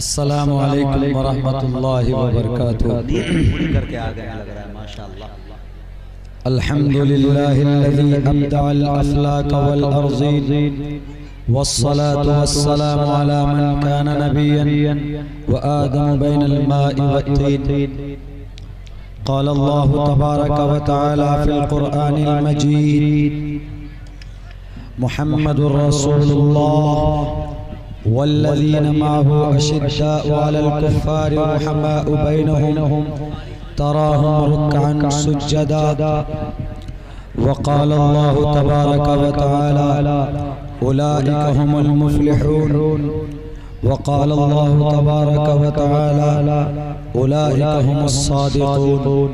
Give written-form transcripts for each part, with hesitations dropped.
अस्सलामु अलैकुम वरहमतुल्लाहि वबरकातुहू। पूरी करके आ गए लग रहा है माशाअल्लाह। अल्हम्दुलिल्लाहिल्लज़ी अब्दअल अफ़लाक वल अर्ज़ीन वस्सलातु वस्सलामु अला मन काना नबिय्यन व आदम बैनल माइ वत्तीन। क़ाल अल्लाहु तबारक व तआला फ़िल क़ुरआनिल मजीद मुहम्मदुर रसूलुल्लाह वल्लज़ीन मअहु अशिद्दाउ अलल कुफ़्फ़ारि रुहमाउ बैनहुम तराहुम रुक्अन सुज्जदा। वक़ाल अल्लाहु तबारक व तआला उलाइका हुमुल मुफ़्लिहून। वक़ाल अल्लाहु तबारक व तआला उलाइका हुमुस सादिक़ून।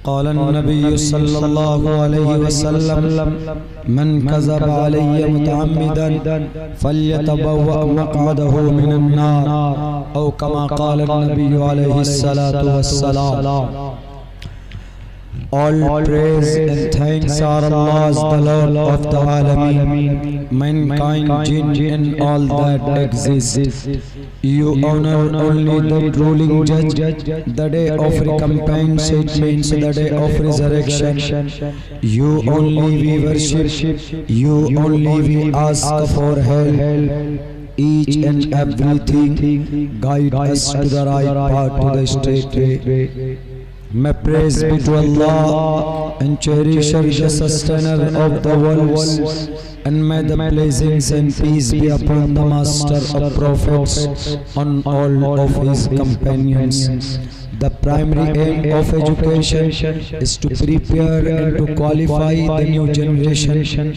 क़ाल अन्नबिय्यु सल्लल्लाहु अलैहि वसल्लम मन कज़ब अलैहि मुतअम्मिदन फ़ल्यतबव्वअ मक़अदहु मिनन नार औ कमा क़ाल अन्नबिय्यु अलैहि सलातु वस्सलाम। All praise and thanks are Allah's, the Lord of the Alameen, mankind, jinn and all that exists. You honor only the ruling judge, the day of recompense, it means the day of resurrection. You only we worship, you only we ask for help. Each and everything guide us to the right path, to the straight way. May praise be to Allah and cherisher, the sustainer of the worlds, and may the blessings and peace be upon the master of prophets, on all of his companions. The primary aim of education is to prepare and to qualify the new generation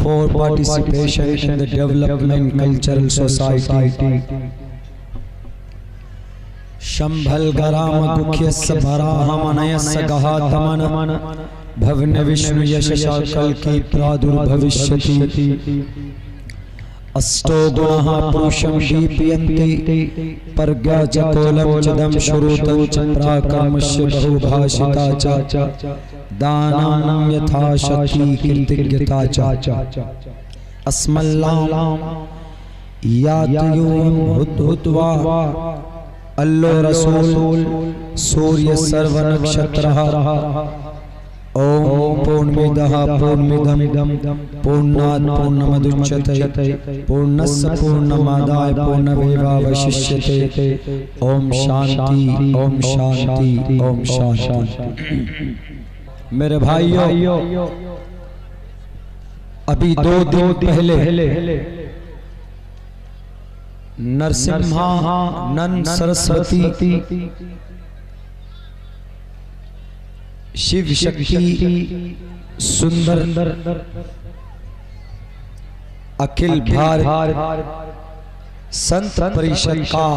for participation in the development cultural society. Shambhal गराम गुख्यस्य भराहमनयस्य गहातमन भवने विष्णु यशशाकल की प्रादुर्भविष्यति। अष्टो गुणः पुरुषं दीपयन्ति प्रज्ञा च कोलं च दम श्रुतं च प्राकर्मस्य बहुभाषिता च दानं यथा शक्ति कृतज्ञता च। अस्मल्लाम यातयुं हुत्वा अल्लो रसूल सूर्य सर्व नक्षत्रः। ओम पूर्णमिदः पूर्णमिदं पूर्णात् पूर्णमुदच्यते पूर्णस्य पूर्णमादाय पूर्णमेवावशिष्यते। ओम शांति ओम शांति ओम शांति। मेरे भाइयों, अभी 2 दिन पहले नरसिम्हानंद सरस्वती शिव शक्ति सुंदर अखिल भारत संत परिषद का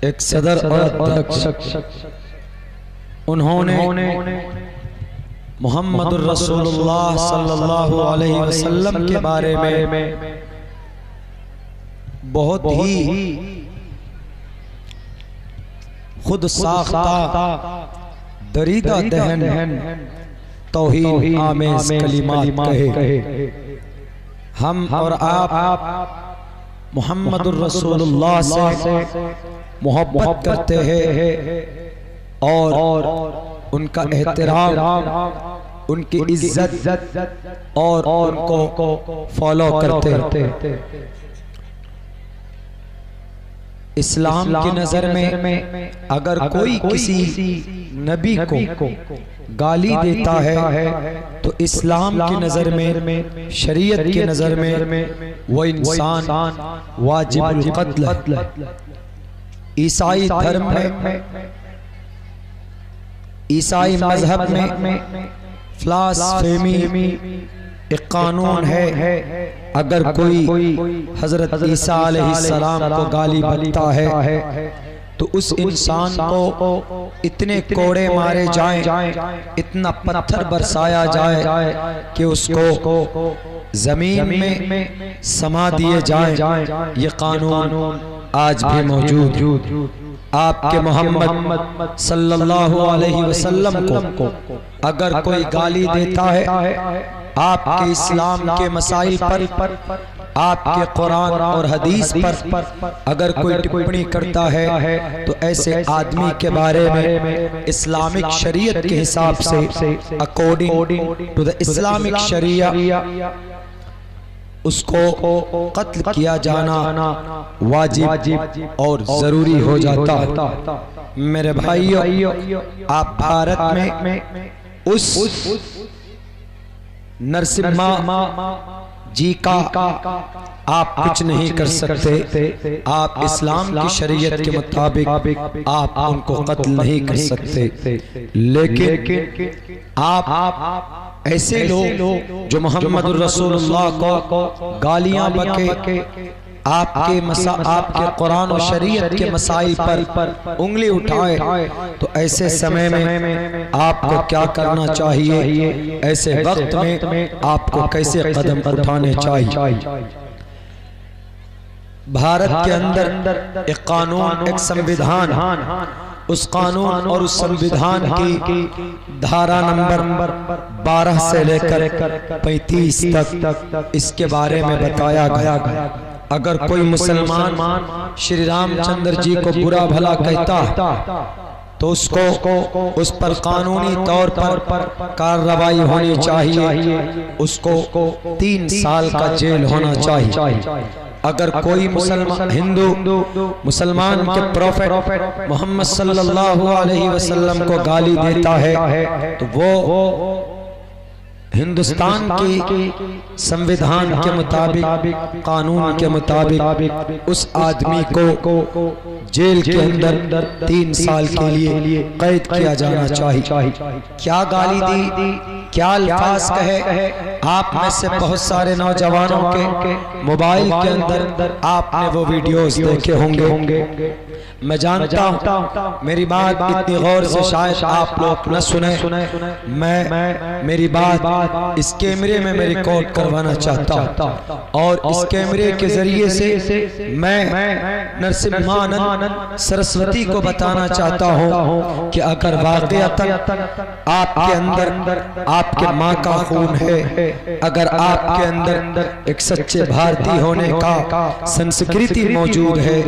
एक सदर और अध्यक्ष, उन्होंने मुहम्मदुर रसूलुल्लाह सल्लल्लाहु अलैहि वसल्लम के बारे में बहुत ही खुद साख्ता दरीदा दहन तौहीद आमेज़ कलिमात कहे। हम और आप मुहम्मदुर रसूलुल्लाह से मोहब्बत करते हैं और उनका एहतराम, उनकी इज्जत और उनको फॉलो करते हैं। इस्लाम की नजर में अगर कोई किसी नबी को गाली देता है तो इस्लाम की नजर में, शरीयत की नजर में वो इंसान वाजिबुल क़त्ल है। ईसाई धर्म में, ईसाई मजहब में ब्लास्फेमी एक कानून है। अगर कोई हजरत ईसा अलैहिस्सलाम को गाली बकता है तो उस इंसान को इतने कोड़े मारे जाएं, इतना पत्थर बरसाया जाए कि उसको जमीन में समा दिए जाएं। ये कानून आज भी मौजूद। आपके मोहम्मद सल्लल्लाहु अलैहि वसल्लम को अगर कोई गाली देता है, आपके इस्लाम के मसाइल पर आपके कुरान और हदीस पर अगर कोई टिप्पणी करता है तो ऐसे आदमी के बारे में इस्लामिक शरीयत के हिसाब से अकॉर्डिंग टू द इस्लामिक शरिया उसको कत्ल किया जाना वाजिब और जरूरी हो जाता। मेरे भाइयों, आप भारत में उस नरसिम्हा जी का आप कुछ नहीं कर सकते। आप इस्लाम की शरीयत के मुताबिक आप उनको कत्ल नहीं कर सकते, लेकिन आप ऐसे लोग जो मोहम्मद रसूलुल्लाह को गालियां बके, आपके कुरान और शरीयत के मसाइल पर उंगली उठाए, तो ऐसे समय में आपको क्या करना चाहिए? ऐसे वक्त में आपको कैसे कदम उठाने चाहिए? भारत के अंदर एक कानून, एक संविधान, उस कानून और उस संविधान की धारा नंबर 12 से लेकर 35 तक इसके बारे में बताया गया। अगर कोई मुसलमान श्री रामचंद्र जी को बुरा भला कहता तो उसको उस पर कानूनी तौर पर कार्रवाई होनी चाहिए, उसको 3 साल का जेल होना चाहिए। अगर कोई मुसलमान हिंदू मुसलमान के प्रोफेट मोहम्मद सल्लल्लाहु अलैहि वसल्लम को गाली देता है तो वो हिंदुस्तान की संविधान के मुताबिक, कानून के मुताबिक उस आदमी को जेल के अंदर 3 साल के लिए कैद किया जाना चाहिए। क्या गाली दी, क्या अल्फाज कहे? आप में से बहुत सारे नौजवानों के मोबाइल के अंदर आपने वो वीडियोस देखे होंगे। मैं जानता हूँ मेरी बात इतनी गौर से शायद आप लोग न सुने। मैं मेरी बात इस कैमरे में मैं रिकॉर्ड करवाना चाहता हूँ और इस कैमरे के जरिए से मैं नरसिम्हानंद सरस्वती को बताना चाहता हूँ कि अगर वाकईतन आपके अंदर आपके माँ का खून है, अगर आपके अंदर एक सच्चे भारतीय होने का संस्कृति मौजूद है,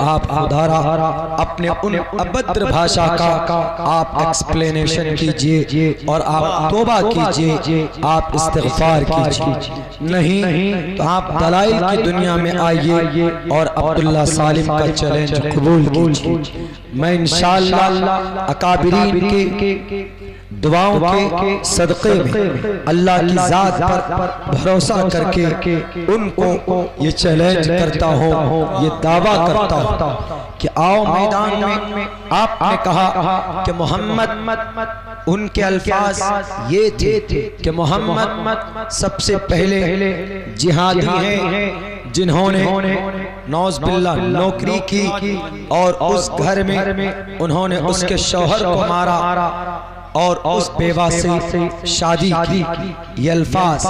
आप खुदारा अपने उन अभद्र भाषा का आप एक्सप्लेनेशन कीजिए और आप तौबा कीजिए, आप इस्तिग़फ़ार कीजिए। नहीं तो आप दलाइल की दुनिया में आइए और अब्दुल्ला सालिम का चैलेंज कबूल कीजिए। मैं इंशाअल्लाह अकाबिरीन के दुआओं के सदक़े में अल्लाह की ज़ात पर भरोसा करके उनको ये चैलेंज करता हूँ, ये दावा करता हूँ कि आओ मैदान में। आपने कहा कि मोहम्मद, उनके अल्फाज ये थे कि मोहम्मद सबसे पहले जिहादी हैं जिन्होंने नौज़ बिल्लाह नौकरी की और उस घर में उन्होंने उसके शौहर को मारा और उस बेवा से शादी की। ये अल्फाज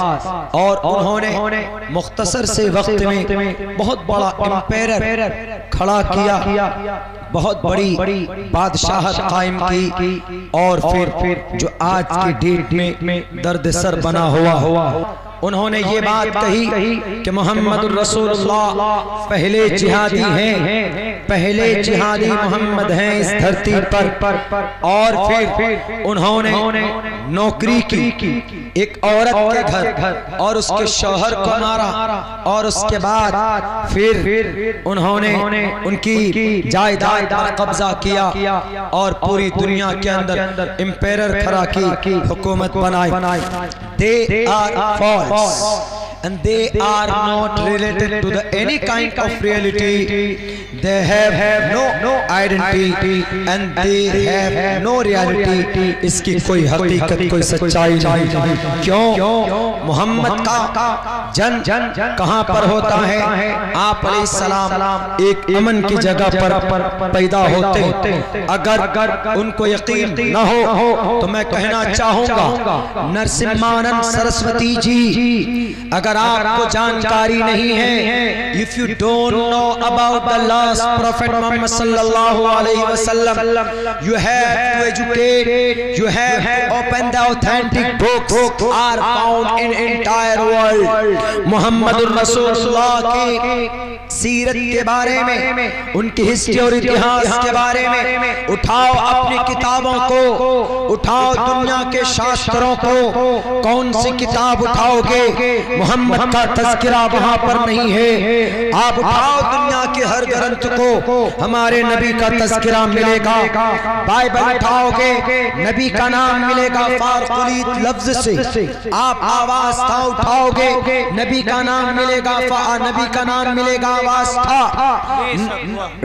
और उन्होंने मुख्तसर से वक्त में बहुत बड़ा एम्पायर खड़ा किया, बहुत बड़ी बादशाहत कायम की और फिर जो आज की डेट में दर्द सर बना हुआ उन्होंने ये बात कही कि मोहम्मद रसूलुल्लाह पहले जिहादी हैं, पहले जिहादी मोहम्मद हैं इस धरती पर। और फिर उन्होंने नौकरी की एक औरत के घर और उसके शौहर को मारा और उसके बाद फिर उन्होंने उनकी जायदाद पर कब्जा किया और पूरी दुनिया के अंदर एम्पायर खड़ा की हुकूमत बनाई। They are false and they are not related to any kind of reality. They have no identity and they have no reality. इसकी कोई हकीकत, कोई सच्चाई नहीं। क्यों? मोहम्मद का जन्म कहाँ पर होता है? आप अलैहिस्सलाम एक अमन की जगह पर पैदा होते। अगर उनको यकीन न हो तो मैं कहना चाहूँगा नरसिम्हानंद सरस्वती जी, अगर अगर आपको जानकारी नहीं है, if you don't know about the last prophet Muhammad सल्लल्लाहु अलैहि वसल्लम, you have to educate, you have to open the authentic books are found in entire world. मोहम्मदुर रसूलुल्लाह की सीरत के बारे में, उनकी हिस्ट्री और इतिहास के बारे में उठाओ अपनी किताबों को, उठाओ दुनिया के शास्त्रों को, कौन सी किताब उठाओगे मोहम्मद का तज़किरा वहां पर नहीं है। आप उठाओ दुनिया के हर ग्रंथ को, हमारे नबी का तज़किरा मिलेगा। बाइबल उठाओगे, नबी का नाम मिलेगा फारकुलीत लफ्ज से। आप आवाज था उठाओगे, नबी का नाम मिलेगा, नबी का नाम मिलेगा आवाज था।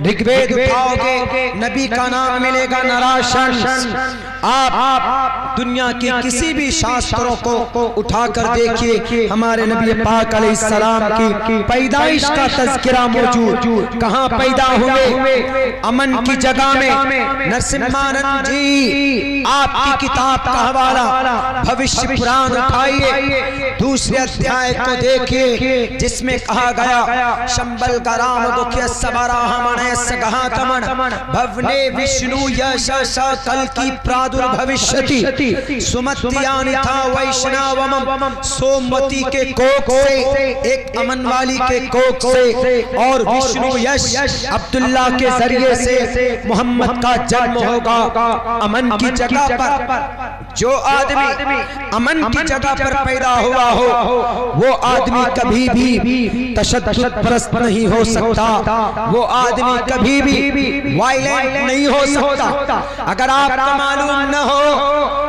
ऋग्वेद उठाओगे, नबी का नाम मिलेगा नराशन। आप दुनिया के किसी भी शास्त्रों को उठाकर देखिए, हमारे नबी पाक अलैहिस्सलाम की पैदाइश का तज़किरा मौजूद। कहाँ पैदा हुए? अमन की जगह में। नरसिम्हानंद जी आपकी किताब का हवाला भविष्य पुराण उठाइए, दूसरे अध्याय को देखिए, जिसमें कहा गया शंबल गराम दुखिय सबराहमण सगहातमन भवने विष्णु यश कल की प्रादुर्भविष्यति सुमत्यानि था वैष्णवम। सोमवती के कोख से, एक अमन वाली के कोख से, और विष्णु यश अब्दुल्ला के जरिए से मोहम्मद का जन्म होगा। अमन की जगह पर जो आदमी अमन की जगह पर पैदा हुआ हो, वो आदमी कभी भी तशद्दुद परस्त नहीं हो सकता, वो आदमी कभी भी वायलेंट नहीं हो सकता। अगर आपको मालूम न हो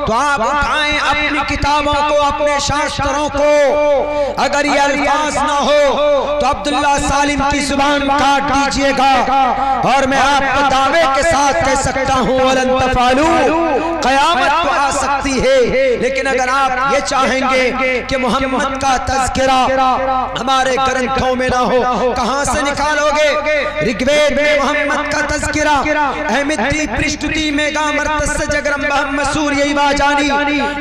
तो आप उठाएं अपनी किताबों को, अपने शास्त्रों को। अगर ये अल्फाज ना हो तो अब्दुल्ला सालिम की जुबान काट दीजिएगा, और मैं आपको दावे के साथ कह सकता हूँ वलन तफालू, क़यामत तो आ सकती है। लेकिन अगर आप ये चाहेंगे कि मोहम्मद का तज़किरा हमारे ग्रंथों में ना हो, कहां से निकालोगे? ऋग्वेद में मोहम्मद का तज़किरा, अहमदी पृष्ठुति में गामर्तस जगरम बहम यही बाजानी।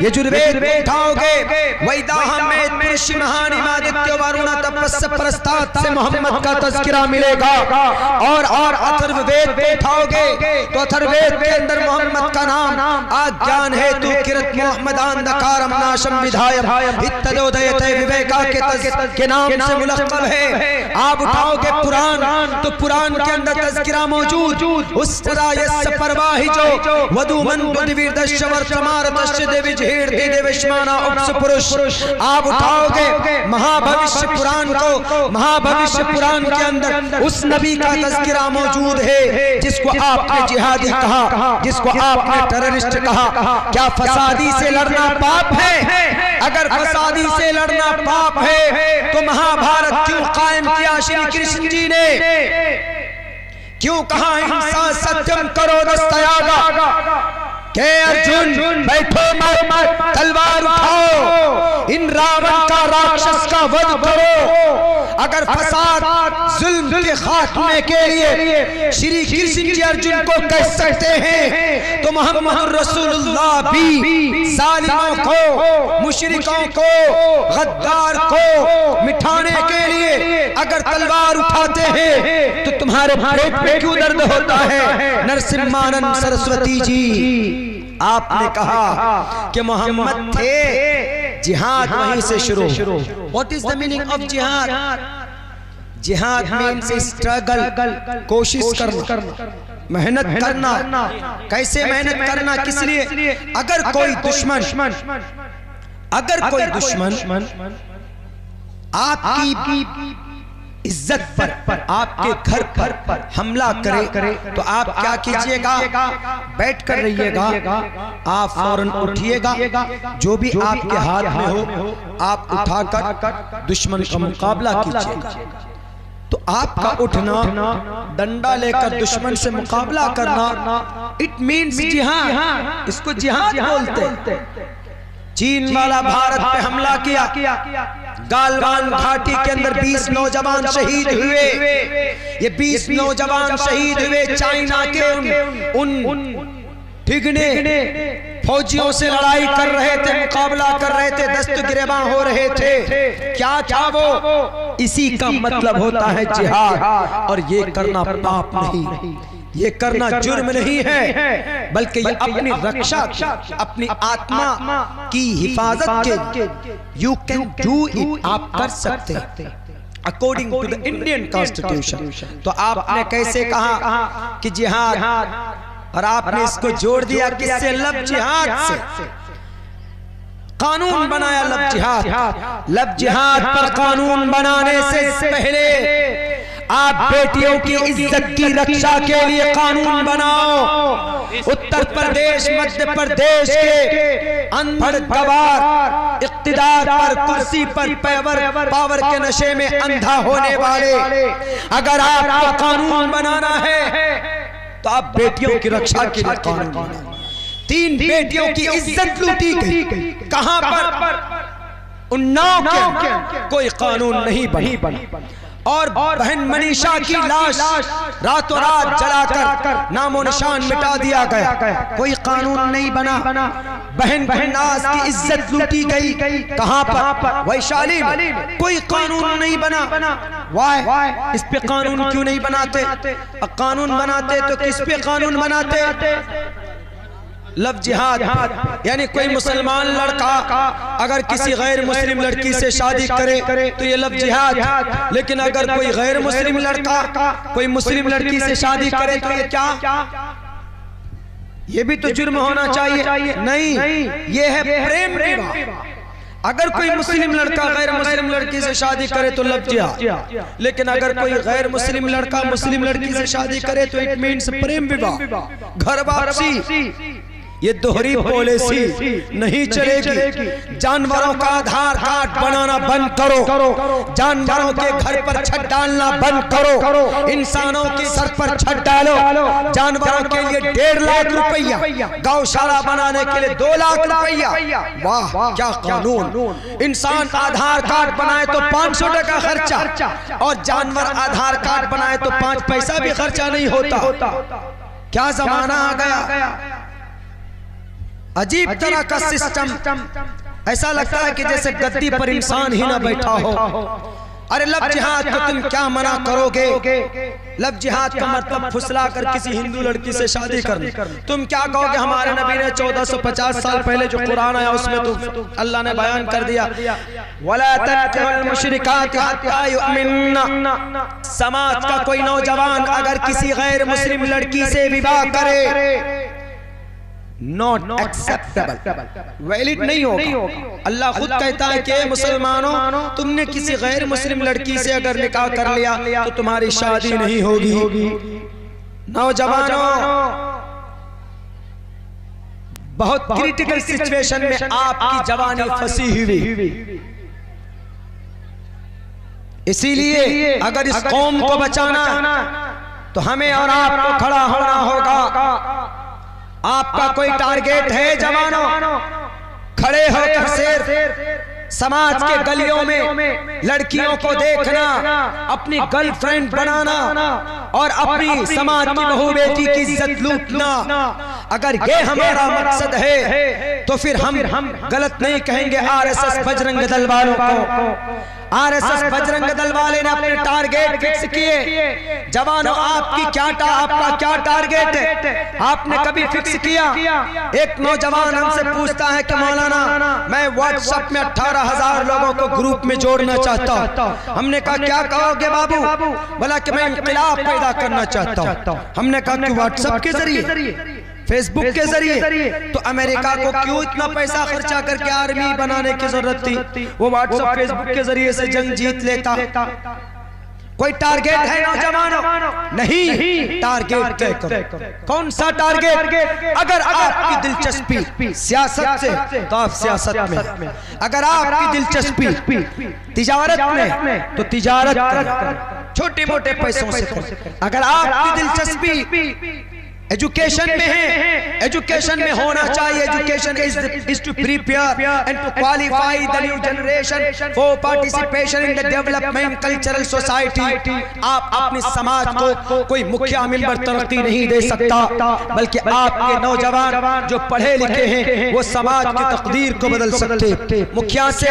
यजुर्वेद में उठाओगे, वैदाह में पुरुष महानी मादित्य वरुण तपस्या प्रस्ताद से मोहम्मद का तज़किरा मिलेगा। और अथर्ववेद में उठाओगे तो अथर्ववेद के अंदर मोहम्मद का नाम आज्ञान है तू किरत मोहम्मदान दकारम नाशम विधायम इत्तदोदयते विवेका के नाम से मुलक़्क़ब है। आप उठाओगे पुराण, तो पुराण के अंदर तज़किरा मौजूद। उस तरह परवाही जो वधुमन बुद्धिवीर दश्य वर्तमान दश्य देवी झेड़ दे देवश्माना उपस पुरुष। आप उठाओगे महाभविष्य पुराण को, महाभविष्य पुराण के अंदर उस नबी का तज़किरा मौजूद है जिसको आपने जिहादी कहा, जिसको आपने टेररिस्ट कहा। क्या फसादी से लड़ना पाप है? अगर फसादी से लड़ना पाप है तो महाभारत क्यों कायम किया श्री कृष्ण जी ने? क्यों कहा हिंसा सत्यम करो दस्तयागा? के अर्जुन बैठो मत, तलवार उठाओ, इन रावण का राक्षस का वध करो। अगर फसाद जुल्म के खात्मे के लिए श्री कृष्ण जी अर्जुन को कह सकते हैं, तो मोहम्मद रसूलुल्लाह भी जालिमों को, मुशरिकों को, गद्दार को मिटाने के लिए अगर तलवार उठाते हैं तो तुम्हारे पेट पे क्यों दर्द होता है? नरसिम्हानंद सरस्वती जी आपने कहा कि मोहम्मद थे, जिहाद वहीं से शुरू। What is the meaning of जिहाद? जिहाद मीन्स स्ट्रगल, कोशिश करना, मेहनत करना। कैसे मेहनत करना? किस लिए? अगर कोई दुश्मन आपकी इज्जत पर, आपके घर पर हमला करे तो आप क्या कीजिएगा? बैठ कर रहिएगा, आप फौरन उठिएगा, जो भी आपके हाथ में हो आप उठाकर दुश्मन का मुकाबला कीजिएगा। तो आपका उठना, डंडा लेकर दुश्मन से मुकाबला करना, इट मीन्स जिहाद। इसको जिहाद बोलते हैं। चीन वाला भारत पे हमला किया, गालवान घाटी के अंदर 20 नौजवान शहीद हुए। ये 20 नौजवान शहीद हुए चाइना के उन ठिगने फौजियों से लड़ाई कर रहे थे, मुकाबला कर रहे थे, दस्त गिरेबां हो रहे थे। क्या था वो? इसी का मतलब होता है जिहाद। और ये करना पाप नहीं, ये करना जुर्म नहीं है, बल्कि ये अपनी रक्षा, अपनी आत्मा की हिफाजत के यू कैन डू इट, आप कर सकते हैं according to the Indian constitution. तो आपने कैसे कहा कि जिहाद, और आपने इसको जोड़ दिया किससे? लब जिहाद से। कानून बनाया लब जिहाद। लब जिहाद पर कानून बनाने से पहले आप बेटियों की इज्जत की रक्षा के लिए कानून बनाओ। उत्तर प्रदेश, मध्य प्रदेश के अनपढ़ गवार, इख्तिदार पर, कुर्सी पर, पावर के नशे में अंधा होने वाले, अगर आपको कानून बनाना है तो आप बेटियों की रक्षा के लिए कानून बनाओ। 3 बेटियों की इज्जत लूटी गई, कहां पर? उन्नाव के कोई कानून नहीं बना। और बहन मनीषा की लाश रातों रात जलाकर नामो निशान मिटा दिया गया, कोई कानून नहीं बना। बहन गुलनाज की इज्जत लूटी गई, कहां पर? वैशाली में, कोई कानून नहीं बना। वाह, इस पे कानून क्यों नहीं बनाते? कानून बनाते तो किस पे कानून बनाते? लब जिहाद। यानी कोई मुसलमान लड़का अगर किसी गैर मुस्लिम लड़की से शादी करे तो ये लब जिहाद। लेकिन अगर कोई गैर मुस्लिम लड़का कोई मुस्लिम लड़की से शादी करे तो ये क्या? ये भी तो जुर्म होना चाहिए। नहीं, ये है प्रेम विवाह। अगर कोई मुस्लिम लड़का गैर मुस्लिम लड़की से शादी करे तो लब जिहाद। लेकिन अगर कोई गैर मुस्लिम लड़का मुस्लिम लड़की से शादी करे तो इट मीन्स प्रेम विवाह, घर वापसी। ये दोहरी पॉलिसी नहीं चलेगी। जानवरों का आधार कार्ड बनाना बंद करो, जानवरों के घर पर छत डालना बंद करो, इंसानों के सर पर छत डालो। जानवरों के लिए 1.5 लाख रुपया, गौशाला बनाने के लिए 2 लाख रुपया। वाह क्या कानून! इंसान आधार कार्ड बनाए तो 500 टका खर्चा, और जानवर आधार कार्ड बनाए तो 5 पैसा भी खर्चा नहीं होता। क्या जमाना आ गया! अजीब तरह का सिस्टम, ऐसा लगता है कि जैसे गद्दी पर इंसान ही ना बैठा हो। अरे लब जिहाद को तुम क्या मना करोगे? लब जिहाद का मतलब फुसला कर किसी हिंदू लड़की से शादी करना। तुम क्या कहोगे? हमारे नबी ने 1450 साल पहले जो कुरान आया उसमें तो अल्लाह ने बयान कर दिया, वला तत्तुल मुशरिकात हत्ता युमिनना। समाज का कोई नौजवान अगर किसी गैर मुस्लिम लड़की से विवाह करे, नॉट एक्सेप्टेबल, वैलिड नहीं होगा। अल्लाह खुद कहता है कि मुसलमानों, तुमने किसी गैर मुस्लिम लड़की से अगर निकाह कर लिया तो तुम्हारी शादी नहीं होगी। नौजवानों, बहुत क्रिटिकल सिचुएशन में आपकी जवानी फंसी हुई, इसीलिए अगर इस कौम को बचाना तो हमें और आपको खड़ा होना होगा। आपका कोई टारगेट है जवानों? खड़े होकर शेर समाज के गलियों में लड़कियों को देखना, अपनी गर्लफ्रेंड बनाना और अपनी समाज की बहू बेटी की इज्जत लूटना। अगर ये हमारा मकसद है तो फिर हम गलत नहीं कहेंगे आरएसएस बजरंग दल वालों को। आरएसएस बजरंग दल वाले ने अपने टारगेट फिक्स किए। जवानों, आपका क्या टारगेट है? आपने कभी फिक्स किया? एक नौजवान हमसे पूछता है कि मौलाना, मैं व्हाट्सएप में 18,000 लोगों को ग्रुप में जोड़ना चाहता हूँ। हमने कहा क्या कहोगे बाबू? बोला कि मैं इंक़िलाब पैदा करना चाहता हूँ। हमने कहा कि व्हाट्सएप के जरिए, फेसबुक के जरिए? तो अमेरिका को क्यों इतना पैसा खर्चा करके आर्मी बनाने की जरूरत थी? वो व्हाट्सएप फेसबुक के जरिए से जंग जीत लेता। कोई टारगेट है नौजवानों? नहीं, टारगेट तय करो। कौन सा टारगेट? अगर आपकी दिलचस्पी सियासत से तो आप सियासत में, अगर आपकी दिलचस्पी तिजारत में तो तिजारत, छोटे मोटे पैसों से। अगर आपकी दिलचस्पी एजुकेशन में है, एजुकेशन में होना चाहिए। Education is to prepare and to qualify the new generation for participation in the development cultural society. आप अपने समाज को कोई मुखिया मिलकर तरक्की नहीं दे सकता, बल्कि आपके नौजवान जो पढ़े लिखे हैं वो समाज की तकदीर को बदल सकते। मुखिया से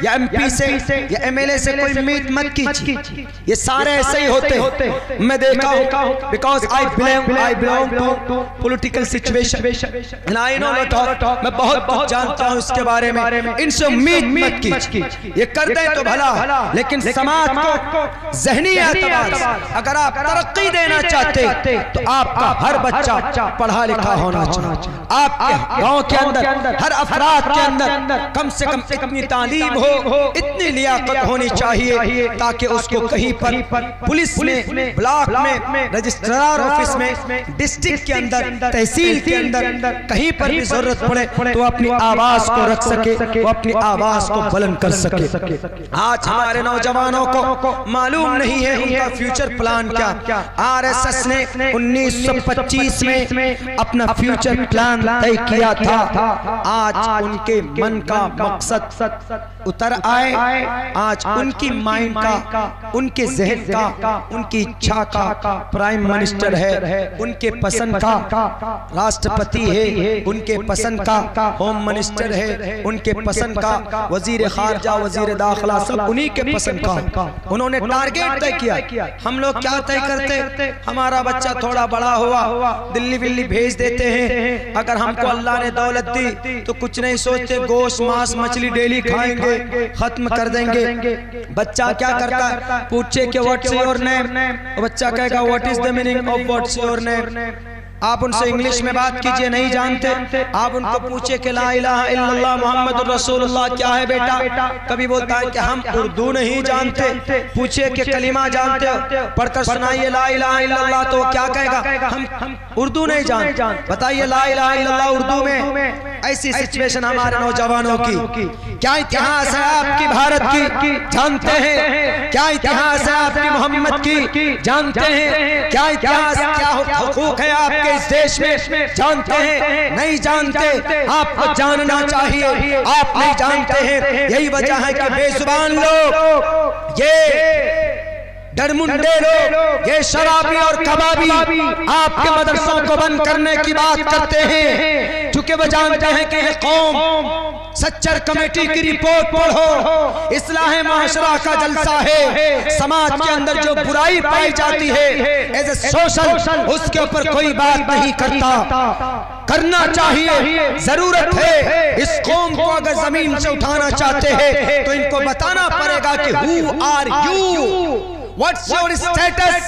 या एमपी से या एमएलए से कोई उम्मीद मत कीजिए, ये सारे ऐसे ही होते। मैं देखा हूं, because I belong to political situation and I know lot of, मैं बहुत जानता हूं इसके बारे में। इनसे उम्मीद मत कीजिए, ये कर दें तो भला, लेकिन समाज को ज़हनी एतबार से अगर आप तरक्की देना चाहते तो आपका हर बच्चा पढ़ा लिखा होना चाहिए। आपके गांव के अंदर हर अफराद के अंदर कम से कम इतनी तालीम हो, इतनी लियाकत होनी चाहिए ताकि उसको कहीं पर पुलिस में, ब्लॉक में, रजिस्ट्रार ऑफिस में, डिस्ट्रिक्ट के अंदर, तहसील के अंदर कहीं पर भी जरूरत पड़े तो अपनी आवाज को रख सके, वो अपनी आवाज को बुलंद कर सके। आज हमारे नौजवानों को मालूम नहीं है उनका फ्यूचर प्लान क्या। आरएसएस ने 1925 में अपना फ्यूचर प्लान तय किया था। आज उनके मन का मकसद उतर आए, आज उनकी माइंड का, उनके जहन का, उनकी इच्छा का प्राइम मिनिस्टर है, उनके पसंद का राष्ट्रपति है, उनके पसंद का होम मिनिस्टर है, उनके पसंद का वजीर खारजा, वजीर दाखिला, सब उन्हीं के पसंद का। उन्होंने टारगेट तय किया। हम लोग क्या तय करते, हमारा बच्चा थोड़ा बड़ा हुआ दिल्ली विल्ली भेज देते हैं। अगर हमको अल्लाह ने दौलत दी तो कुछ नहीं सोचते, गोश्त मांस मछली डेली खाएंगे, खत्म कर देंगे। बच्चा क्या करता है, पूछे कि व्हाट्स योर नेम, बच्चा कहेगा what is the meaning of what's your name. आप उनसे इंग्लिश में बात कीजिए, नहीं जानते। आप उनको पूछे कि ला इलाहा इल्लल्लाह मुहम्मदुर रसूलुल्लाह क्या है बेटा, कभी बोलता है कि हम उर्दू नहीं जानते। पूछे कि कलिमा जानते हो, पढ़कर सुनाइए ला इलाहा इल्लल्लाह, तो क्या कहेगा, हम उर्दू नहीं जानते। बताइए ला इलाहा इल्लल्लाह उर्दू में। ऐसी सिचुएशन हमारे नौजवानों की। क्या इतिहास है आपकी भारत की, जानते हैं? क्या इतिहास है आपकी मोहम्मद की, जानते हैं? क्या इतिहास, क्या हुकूक है आपके इस देश में, जानते हैं? नहीं जानते, आपको जानना चाहिए। आप नहीं जानते हैं, यही वजह है कि बेजुबान लोग, ये डरमुंडे लोग, ये शराबी और कबाबी आपके मदरसों को बंद करने की बात करते हैं, क्योंकि वो जानते हैं कि ये कौम सच्चर कमेटी की रिपोर्ट पढ़ो, इस्लाह माशरा का जलसा है। समाज के अंदर जो बुराई पाई जाती है एज ए सोशल, उसके ऊपर कोई बात नहीं करता। करना चाहिए, जरूरत है। इस कौम को अगर जमीन से उठाना चाहते हैं तो इनको बताना पड़ेगा कि who are you, What's your status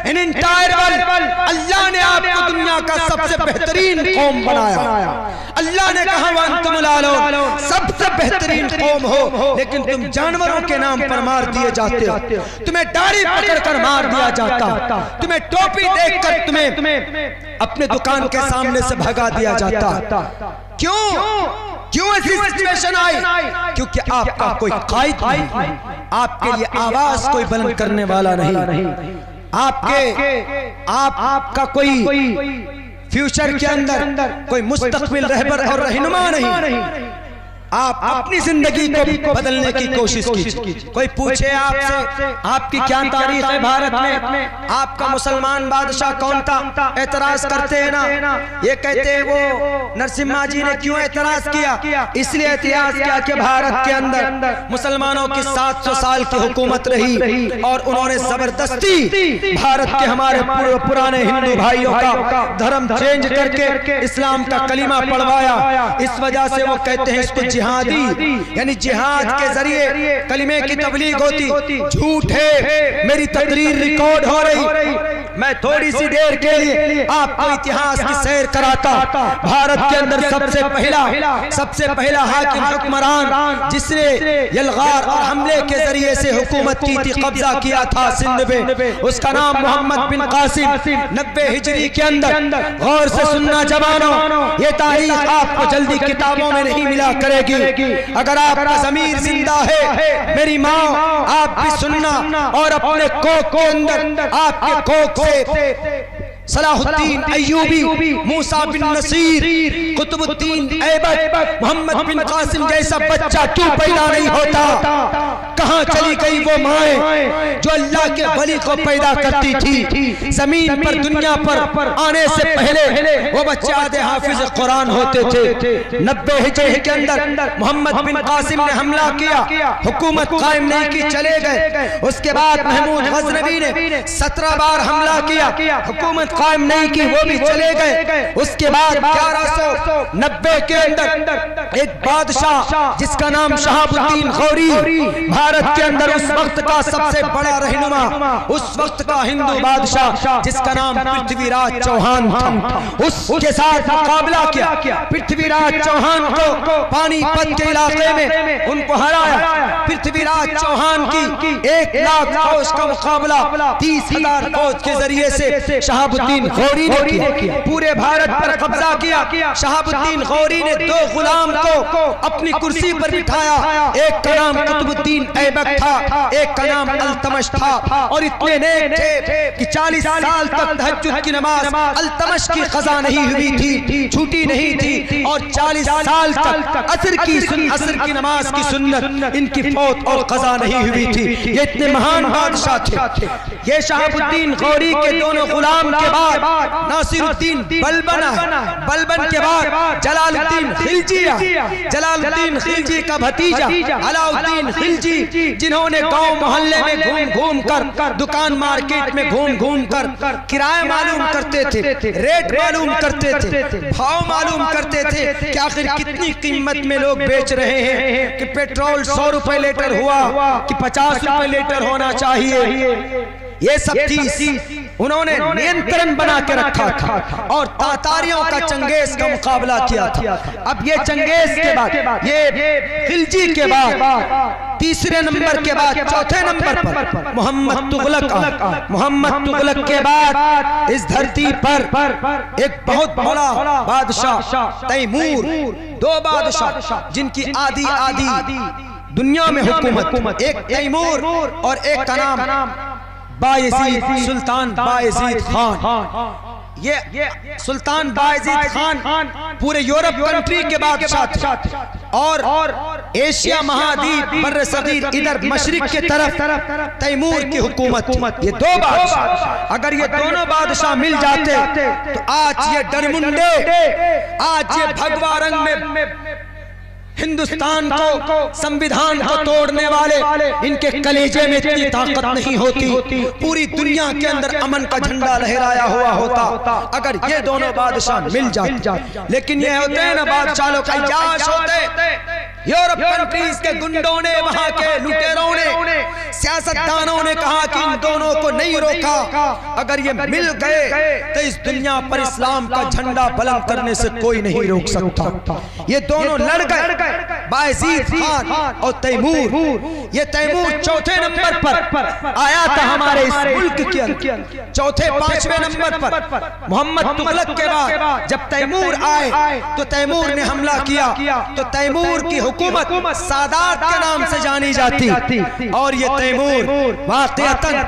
in entire world? अल्लाह ने आपको दुनिया का सबसे बेहतरीन कौम बनाया। अल्लाह ने कहा वअंतुम लालो, सबसे बेहतरीन कौम हो, लेकिन तुम जानवरों के नाम पर मार दिए जाते हो। तुम्हें दाढ़ी पकड़कर मार दिया जाता, तुम्हें टोपी देखकर तुम्हें अपने दुकान के सामने से भगा दिया जाता। क्यों ऐसी सिचुएशन आई? क्योंकि आपका कोई कायद नहीं, आपके लिए आवाज कोई बुलंद करने वाला नहीं, आपका कोई फ्यूचर के अंदर कोई मुस्तकबिल रहबर और रहनुमा नहीं। आप अपनी जिंदगी को बदलने की कोशिश कीजिए। कोई पूछे आपसे आपकी क्या तारीख है भारत में, आपका मुसलमान बादशाह कौन था, एतराज करते हैं ना। ये कहते हैं वो नरसिम्हा जी ने क्यों एतराज किया, इसलिए एतराज किया कि भारत के अंदर मुसलमानों की 700 साल की हुकूमत रही और उन्होंने जबरदस्ती भारत के हमारे पुराने हिंदू भाइयों का धर्म चेंज करके इस्लाम का कलीमा पढ़वाया। इस वजह से वो कहते हैं इसको जिहादी, यानी जिहाद के जरिए कलिमे की तबलीग होती। झूठ है, मेरी तकरीर रिकॉर्ड हो रही। मैं थोड़ी सी देर के लिए आपको इतिहास की सैर कराता। भारत के अंदर सबसे पहला हाकिम हुक्मरान जिसने यलगार और हमले के जरिए से हुकूमत की थी, कब्जा किया था सिंध पे, उसका नाम मोहम्मद बिन कासिम। 90 हिजरी के अंदर, गौर से सुनना जवानों, ये तारीख आपको जल्दी किताबों में नहीं मिला करेगी। अगर आपका ज़मीर जिंदा है, मेरी माँ, आप भी सुनना और अपने कोख के अंदर, आपके कोख से सलाहुद्दीन अय्यूबी, मूसा बिन नसीर, कुतुबुद्दीन ऐबक, मोहम्मद बिन कासिम जैसा बच्चा क्यों पैदा नहीं होता? कहाँ चली गई वो माएं जो अल्लाह के वली को पैदा करती थी? जमीन पर दुनिया पर आने से पहले वो बच्चे आधे हाफिज कुरान होते थे। 90 हिजरी के अंदर मोहम्मद बिन कासिम ने हमला किया, हुकूमत कायम नहीं की, चले गए। उसके बाद महमूद गजनवी ने 17 बार हमला किया, हुकूमत कायम नहीं की, वो भी चले गए। उसके बाद 1190 के अंदर एक बादशाह जिसका नाम शहाबुद्दीन गौरी, भारत के अंदर उस वक्त का सबसे बड़ा रहनुमा, उस वक्त का हिंदू बादशाह जिसका नाम पृथ्वीराज चौहान था, उसके साथ मुकाबला किया। पृथ्वीराज चौहान को पानीपत के इलाके में उनको हराया। पृथ्वीराज चौहान की 1 लाख फौज का मुकाबला 30,000 फौज के जरिए से शहाबुद्दीन गौरी ने किया। पूरे भारत पर कब्जा किया। शहाबुद्दीन गौरी ने 2 गुलाम को अपनी कुर्सी पर बिठाया। एक का नाम कुतुबुद्दीन ऐबक था, एक का नाम अल्तमश था, और इतने नेक थे कि 40 साल तक तहज्जुद की नमाज अल्तमश की क़ज़ा नहीं हुई थी, छूटी नहीं थी, और 40 साल तक असर की नमाज की सुन्नत इनकी फौत और क़ज़ा नहीं हुई थी। ये इतने महान बादशाह थे। ये शहाबुद्दीन गौरी के दोनों गुलाम के बाद नासिरुद्दीन बलबन है, बलबन के बाद जलालुद्दीन खिलजी, जलालुद्दीन खिलजी का भतीजा अलाउद्दीन खिलजी, जिन्होंने गांव मोहल्ले में घूम कर, दुकान मार्केट में घूम कर किराया मालूम करते थे, रेट मालूम करते थे, भाव मालूम करते थे कि आखिर कितनी कीमत में लोग बेच रहे हैं, कि पेट्रोल 100 रुपए लीटर हुआ कि 50 रुपए लीटर होना चाहिए। ये सब चीज उन्होंने नियंत्रण बना के रखा था और तातारियों का चंगेज का मुकाबला किया था। अब ये चंगेज के बाद, ये खिलजी के बाद, तीसरे नंबर के बाद चौथे नंबर पर मोहम्मद तुगलक। मोहम्मद तुगलक के बाद इस धरती पर एक बहुत बड़ा बादशाह तैमूर, 2 बादशाह जिनकी आधी दुनिया में हुकूमत, एक तैमूर और एक का नाम बायजीद, सुल्तान बायजीद खान। ये सुल्तान बायजीद खान पूरे यूरोप कंट्री के बादशाह थे और एशिया महाद्वीप बर्र सगीर इधर मशरिक के तरफ तैमूर की हुकूमत। ये 2 बादशाह, अगर ये दोनों बादशाह मिल जाते तो आज ये डरमुंडे, आज ये भगवा रंग में हिंदुस्तान को, संविधान को तोड़ने वाले, इनके कलेजे में इतनी ताकत नहीं होती। पूरी दुनिया के अंदर अमन का झंडा लहराया हुआ होता अगर ये दोनों बादशाह मिल जाते। लेकिन ये होते हैं ना बादशाह लोग अय्याश होते। यूरोप कंट्रीज के गुंडों ने, वहां के लुटेरों ने, सियासतदानों ने कहा कि इन दोनों को नहीं रोका, अगर ये मिल गए तो इस दुनिया पर इस्लाम का झंडा बुलंद करने से कोई नहीं रोक सकता। ये दोनों लड़ गए, बायजीद खान और तैमूर। ये तैमूर चौथे नंबर पर आया था हमारे इस मुल्क के अंदर, चौथे 5वें नंबर पर। मोहम्मद तुगलक के बाद जब तैमूर आए तो तैमूर ने हमला किया, तो तैमूर की हुकूमत सादात के नाम से जानी जाती, और ये तैमूर वाक़ियतन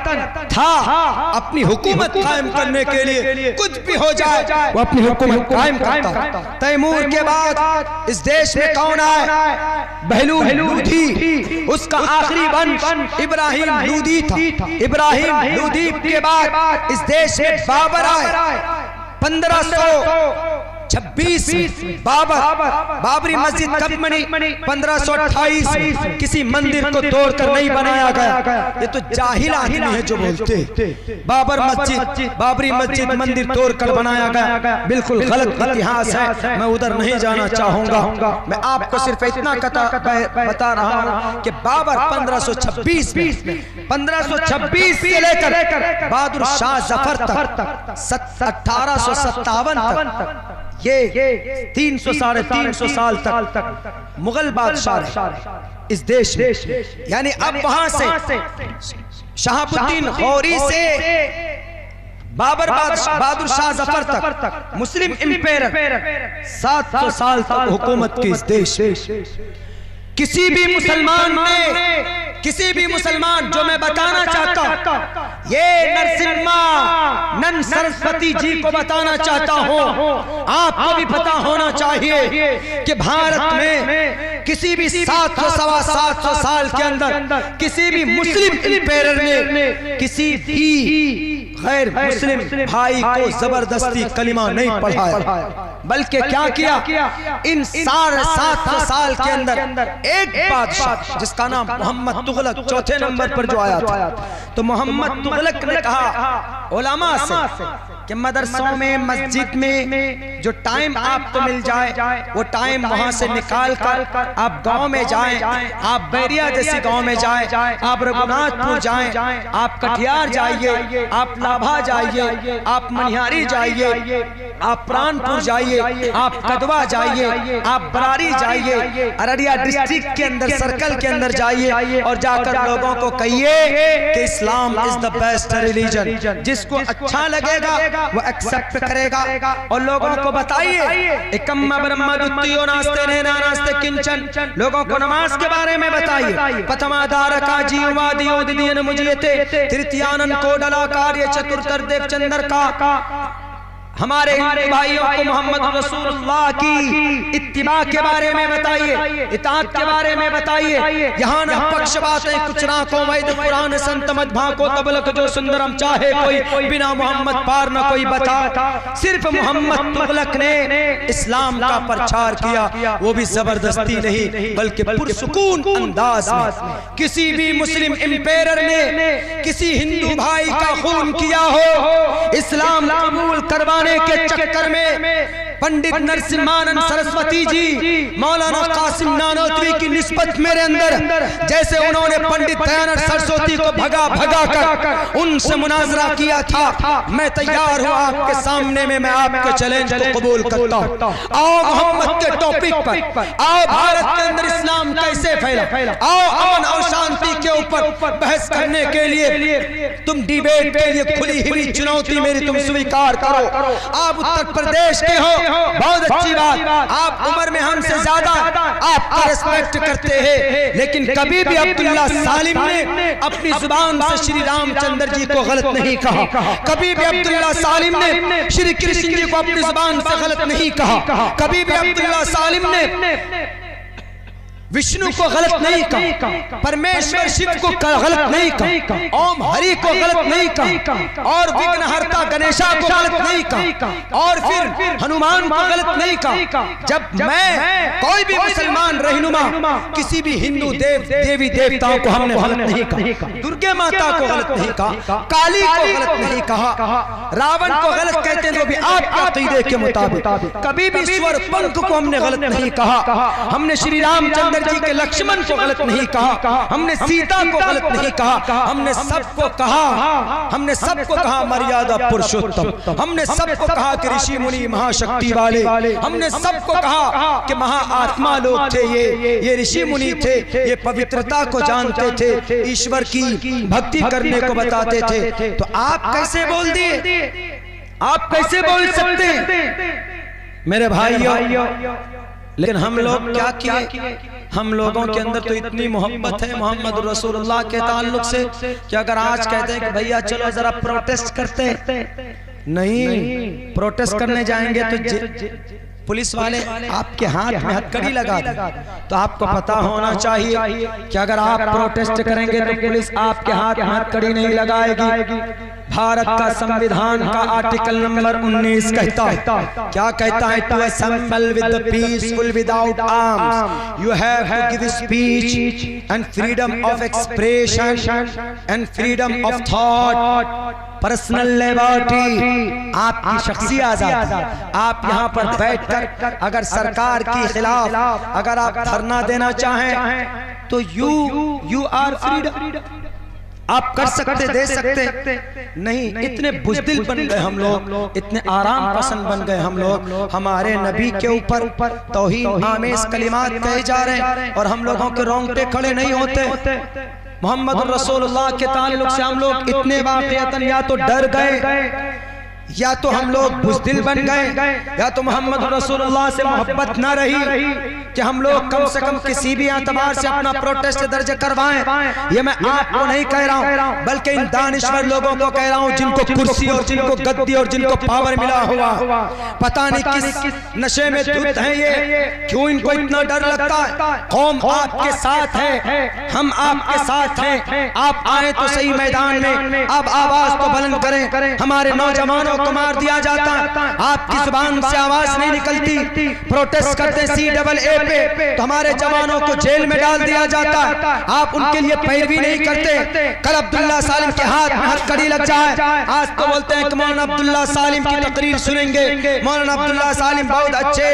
था अपनी हुकूमत कायम करने के लिए कुछ भी हो जाए वो अपनी हुकूमत कायम करता। तैमूर के बाद इस देश में कौन आए? बहलूल लूदी, उसका आखिरी वंश इब्राहिम लूदी था। इब्राहिम लूदी के बाद इस देश में बाबर आए 1526। बाबरी मस्जिद कब बनी? 1528। किसी मंदिर को तोड़कर नहीं बनाया गया। ये तो जाहिल आदमी है जो बोलते बाबरी मस्जिद मंदिर तोड़कर बनाया गया। बिल्कुल गलत इतिहास है, मैं उधर नहीं जाना चाहूंगा। मैं आपको सिर्फ इतना बता रहा हूँ कि बाबर 1526 से लेकर बहादुर शाह जफर तक 1857 तक, ये 300 साढ़े 300 साल तक मुगल बादशाह इस देश में। यानी अब वहां से शहाबुद्दीन गौरी से बहादुर शाह जफर तक मुस्लिम इंपेयर 700 साल तक हुकूमत की इस देश। किसी भी मुसलमान जो मैं बताना चाहता हूं, ये नन सरस्वती जी को बताना चाहता हूँ, आपको भी पता होना चाहिए कि भारत में किसी भी 700 सवा 700 साल के अंदर किसी भी मुस्लिम इंपेरर ने किसी भी गैर मुस्लिम भाई को जबरदस्ती कलिमा नहीं पढ़ाया, बल्कि क्या किया, इन 750 साल के अंदर एक बादशाह जिसका नाम मोहम्मद तुगलक चौथे नंबर पर जो आया था, तो मोहम्मद तुगलक ने कहा उलमा से कि मदरसों में मस्जिद में जो टाइम आपको मिल जाए वो टाइम वहां से निकाल कर आप गांव में जाएं, आप बैरिया जैसी गांव में जाएं, आप रघुनाथपुर जाएं, आप कटिहार जाइए, आप लाभा जाइए, आप मनिहारी जाइए, आप प्राणपुर जाइए, आप कदवा जाइए, आप बरारी जाइए, अररिया डिस्ट्रिक्ट के अंदर सर्कल के अंदर जाइए और जाकर लोगों को कहिए कि Islam is the best religion. जिसको अच्छा लगेगा वो एक्सेप्ट करेगा और लोगों को बताइए नास्ते किंचन, लोगों को नमाज के बारे में बताइए, पथमादारका जीवादियोदियन मुझियते तृतीयानन को डला कार्य चतुर्थर देव चंद्र का। हमारे भाइयों को मोहम्मद रसूलुल्लाह की इत्तिबा के बारे में बताइए, इताअत के बारे में बताइए। यहाँ न पक्ष बातें कुछ ना को वैद कुरान संत मदभा को तबलक जो सुंदरम चाहे कोई, बिना मोहम्मद पार न कोई बता। सिर्फ मोहम्मद तुगलक ने इस्लाम का प्रचार किया, वो भी जबरदस्ती नहीं बल्कि पुरसुकून अंदाज में। किसी भी मुस्लिम इंपेरर ने किसी हिंदू भाई का खून किया हो, इस्लाम कबूल करवाने के चक्कर में पंडित नरसिम्हानंद सरस्वती जी मौलाना कासिम नानोतवी की निस्बत मेरे अंदर, जैसे उन्होंने पंडित दयानंद सरस्वती को भगा कर उनसे मुनाजरा किया था, मैं तैयार हूँ आपके सामने में, मैं आपके चैलेंज को कबूल करता हूँ। आओ मोहम्मद के टॉपिक पर, आओ भारत के अंदर इस्लाम कैसे फैला, आओ अमन और शांति के ऊपर बहस करने के लिए तुम डिबेट के लिए खुली हुई चुनौती मेरी तुम स्वीकार करो। आप उत्तर प्रदेश के हो, बहुत अच्छी बात, आप उम्र में हमसे ज्यादा आपका रिस्पेक्ट करते हैं, लेकिन कभी भी अब्दुल्ला सालिम ने अपनी जुबान से श्री रामचंद्र जी को गलत नहीं कहा, कभी भी अब्दुल्ला सालिम ने श्री कृष्ण जी को अपनी जुबान से गलत नहीं कहा, कभी भी अब्दुल्ला सालिम ने विष्णु को गलत नहीं कहा, परमेश्वर शिव को गलत नहीं कहा, ओम हरि को गलत नहीं कहा, और विघ्नहर्ता गणेशा को गलत नहीं कहा, और फिर हनुमान को गलत नहीं कहा। जब मैं कोई भी मुसलमान रहनुमा किसी भी हिंदू देवी देवताओं को हमने गलत नहीं कहा, दुर्गे माता को गलत नहीं कहा, काली को गलत नहीं कहा, रावण को गलत कहते हैं जो भी आपके अकीदे के मुताबिक, कभी भी स्वर पंख को हमने गलत नहीं कहा, हमने श्री रामचंद्र जी के लक्ष्मण को गलत नहीं कहा, हमने सीता को गलत नहीं कहा, हमने सबको कहा मर्यादा पुरुषोत्तम, हमने सबको कहा कि ऋषि मुनि महाशक्ति वाले, हमने सबको कहा कि महाआत्मा लोग थे, ये ऋषि मुनि थे, ये पवित्रता को जानते थे, ईश्वर की भक्ति करने को बताते थे। तो आप कैसे बोल दिए, आप कैसे बोल सकते हैं मेरे भाइयों? लेकिन हम लोग क्या किए, हम लोगों के अंदर तो इतनी मोहब्बत है मोहम्मद रसूलुल्लाह के ताल्लुक से कि अगर आज कहते हैं कि भैया चलो जरा प्रोटेस्ट करते हैं, नहीं प्रोटेस्ट करने जाएंगे तो पुलिस वाले आपके हाथ में हथकड़ी लगा दें। तो आपको पता होना चाहिए कि अगर आप प्रोटेस्ट करेंगे तो पुलिस आपके हाथ में हथकड़ी नहीं लगाएगी। भारत का संविधान का आर्टिकल नंबर 19 कहता है, क्या कहता है? To assemble with the peaceful without arms, you have to give speech and freedom of expression and freedom of thought, personal liberty, आपकी शख्सी आजादी। आप यहाँ पर बैठकर अगर सरकार के खिलाफ अगर आप धरना देना चाहें तो यू आर फ्रीडम, आप कर सकते, दे सकते नहीं। इतने बुज़दिल बन गए हम लोग, इतने आराम पसंद बन गए हम लोग। हमारे नबी के ऊपर तौहीन आमेज़ कलिमात कहे जा रहे हैं और हम लोगों के रोंगटे खड़े नहीं होते। मोहम्मद रसूलुल्लाह के ताल्लुक से हम लोग इतने वाक़ियतन या तो डर गए या तो हम लोग बुज़दिल बन गए, या तो मोहम्मद रसूलुल्लाह से मोहब्बत ना रही कि हम लोग कम से कम किसी भी एतबार से अपना प्रोटेस्ट दर्ज करवाएं। ये मैं आपको नहीं कह रहा हूँ, बल्कि इन दानिश्वर लोगों को कह रहा हूँ जिनको कुर्सी और जिनको गद्दी और जिनको पावर मिला हुआ, पता नहीं किस नशे में धुत हैं ये, क्यों इनको इतना डर लगता है। कौम आपके साथ है, हम आपके साथ हैं, आप आए तो सही मैदान में, आप आवाज तो बुलंद करें। हमारे नौजवानों को मार दिया जाता, आपकी जुबान से आवाज नहीं निकलती, प्रोटेस्ट करते CAA पे तो हमारे जवानों को जेल में डाल दिया जाता, आप उनके लिए पैरवी नहीं करते। कल अब्दुल्ला सालिम के हाथ में हथकड़ी लग जाए, आज तो बोलते हैं कि मौलाना अब्दुल्ला सालिम की तकरीर सुनेंगे, मौलाना अब्दुल्ला सालिम बहुत अच्छे,